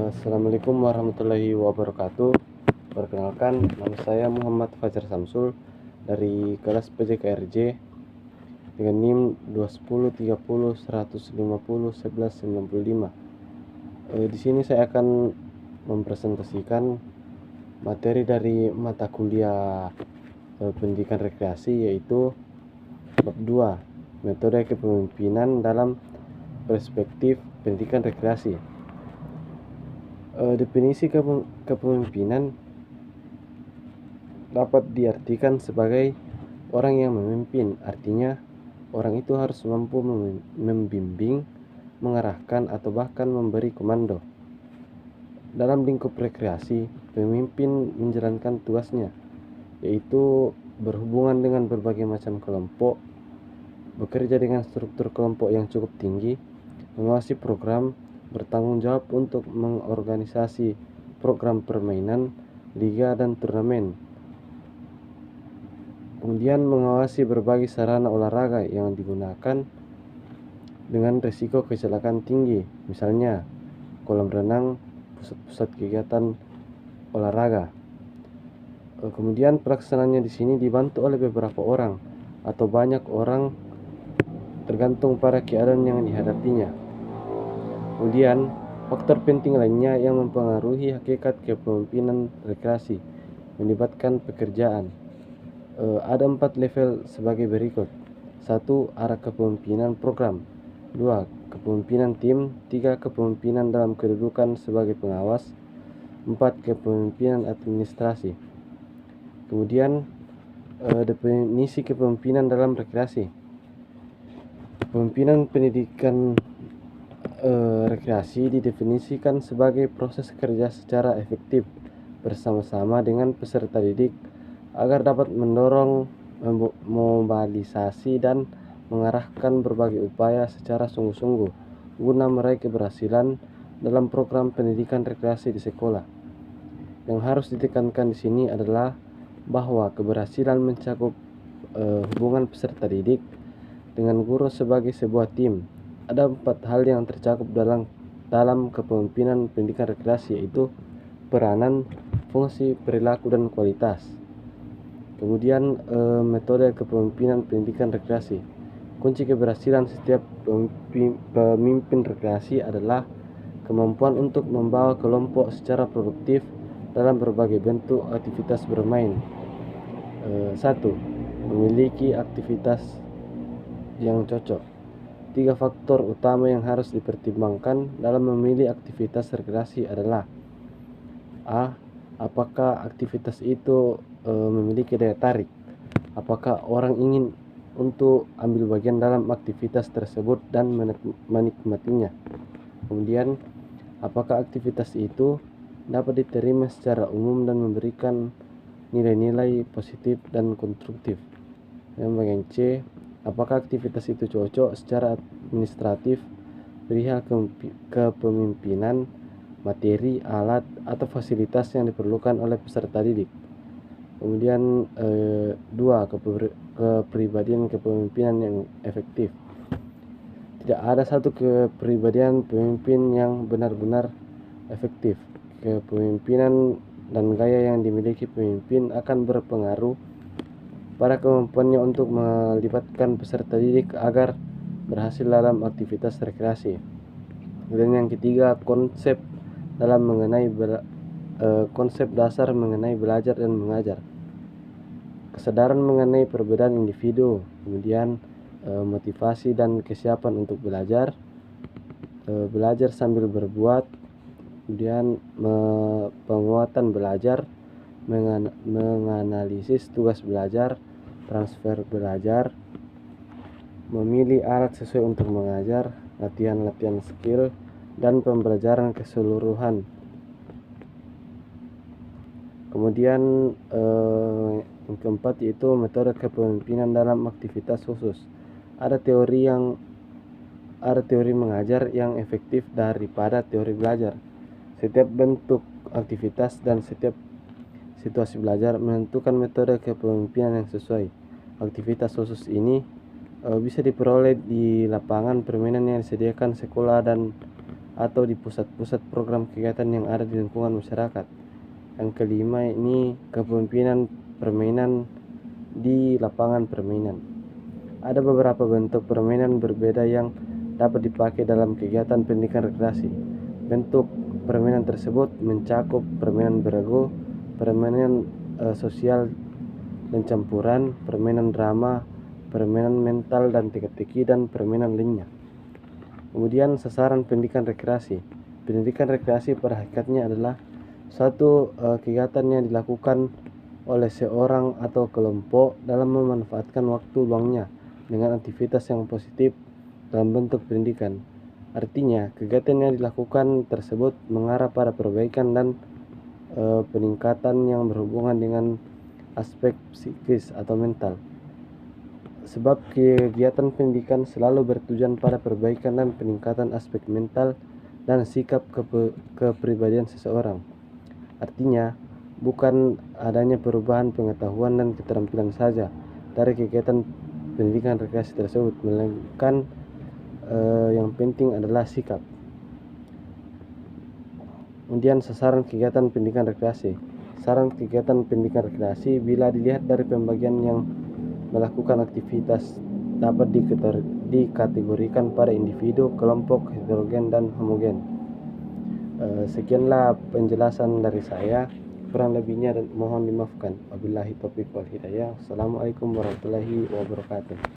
Assalamualaikum warahmatullahi wabarakatuh. Perkenalkan, nama saya Muhammad Fajar Samsul dari kelas PJKRJ dengan NIM 21030150195. Di sini saya akan mempresentasikan materi dari mata kuliah pendidikan rekreasi, yaitu bab 2, metode kepemimpinan dalam perspektif pendidikan rekreasi. Definisi kepemimpinan dapat diartikan sebagai orang yang memimpin. Artinya, orang itu harus mampu membimbing, mengarahkan, atau bahkan memberi komando. Dalam lingkup rekreasi, pemimpin menjalankan tugasnya, yaitu berhubungan dengan berbagai macam kelompok, bekerja dengan struktur kelompok yang cukup tinggi, mengawasi program, bertanggung jawab untuk mengorganisasi program permainan, liga, dan turnamen. Kemudian mengawasi berbagai sarana olahraga yang digunakan dengan risiko kecelakaan tinggi, misalnya kolam renang, pusat-pusat kegiatan olahraga. Kemudian pelaksanaannya di sini dibantu oleh beberapa orang atau banyak orang, tergantung pada keadaan yang dihadapinya. Kemudian, faktor penting lainnya yang mempengaruhi hakikat kepemimpinan rekreasi melibatkan pekerjaan. Ada 4 level sebagai berikut. 1. Arah kepemimpinan program. 2. Kepemimpinan tim. 3. Kepemimpinan dalam kedudukan sebagai pengawas. 4. Kepemimpinan administrasi. Kemudian, definisi kepemimpinan dalam rekreasi. Kepemimpinan pendidikan rekreasi didefinisikan sebagai proses kerja secara efektif bersama-sama dengan peserta didik agar dapat mendorong, memobilisasi, dan mengarahkan berbagai upaya secara sungguh-sungguh guna meraih keberhasilan dalam program pendidikan rekreasi di sekolah. Yang harus ditekankan di sini adalah bahwa keberhasilan mencakup hubungan peserta didik dengan guru sebagai sebuah tim. Ada 4 hal yang tercakup dalam kepemimpinan pendidikan rekreasi, yaitu peranan, fungsi, perilaku, dan kualitas. Kemudian metode kepemimpinan pendidikan rekreasi. Kunci keberhasilan setiap pemimpin rekreasi adalah kemampuan untuk membawa kelompok secara produktif dalam berbagai bentuk aktivitas bermain. 1. Memiliki aktivitas yang cocok. 3 faktor utama yang harus dipertimbangkan dalam memilih aktivitas rekreasi adalah: A. Apakah aktivitas itu memiliki daya tarik? Apakah orang ingin untuk ambil bagian dalam aktivitas tersebut dan menikmatinya? Kemudian, apakah aktivitas itu dapat diterima secara umum dan memberikan nilai-nilai positif dan konstruktif? Yang bagian C, apakah aktivitas itu cocok secara administratif, perihal kepemimpinan, materi, alat, atau fasilitas yang diperlukan oleh peserta didik? Kemudian 2. Kepribadian kepemimpinan yang efektif. Tidak ada satu kepribadian pemimpin yang benar-benar efektif. Kepemimpinan dan gaya yang dimiliki pemimpin akan berpengaruh pada kemampuannya untuk melibatkan peserta didik agar berhasil dalam aktivitas rekreasi. Dan yang ketiga, konsep dasar mengenai belajar dan mengajar. Kesadaran mengenai perbedaan individu, kemudian motivasi dan kesiapan untuk belajar, belajar sambil berbuat, kemudian penguatan belajar, menganalisis tugas belajar, transfer belajar, memilih alat sesuai untuk mengajar, latihan-latihan skill, dan pembelajaran keseluruhan. Kemudian yang keempat yaitu metode kepemimpinan dalam aktivitas khusus. Ada teori mengajar yang efektif daripada teori belajar. Setiap bentuk aktivitas dan setiap situasi belajar menentukan metode kepemimpinan yang sesuai. Aktivitas khusus ini bisa diperoleh di lapangan permainan yang disediakan sekolah dan atau di pusat-pusat program kegiatan yang ada di lingkungan masyarakat. Yang kelima ini kepemimpinan permainan di lapangan permainan. Ada beberapa bentuk permainan berbeda yang dapat dipakai dalam kegiatan pendidikan rekreasi. Bentuk permainan tersebut mencakup permainan berago, permainan sosial dan campuran, permainan drama, permainan mental dan teka-teki, dan permainan lainnya. Kemudian sasaran pendidikan rekreasi. Pendidikan rekreasi pada hakikatnya adalah suatu kegiatan yang dilakukan oleh seorang atau kelompok dalam memanfaatkan waktu luangnya dengan aktivitas yang positif dalam bentuk pendidikan. Artinya, kegiatan yang dilakukan tersebut mengarah pada perbaikan dan peningkatan yang berhubungan dengan aspek psikis atau mental. Sebab kegiatan pendidikan selalu bertujuan pada perbaikan dan peningkatan aspek mental dan sikap kepribadian seseorang. Artinya, bukan adanya perubahan pengetahuan dan keterampilan saja dari kegiatan pendidikan rekreasi tersebut, melainkan yang penting adalah sikap. Kemudian sasaran kegiatan pendidikan rekreasi. Sasaran kegiatan pendidikan rekreasi bila dilihat dari pembagian yang melakukan aktivitas dapat dikategorikan pada individu, kelompok, heterogen, dan homogen. Sekianlah penjelasan dari saya, kurang lebihnya dan mohon dimaafkan. Wabillahi taufiq wal hidayah. Assalamualaikum warahmatullahi wabarakatuh.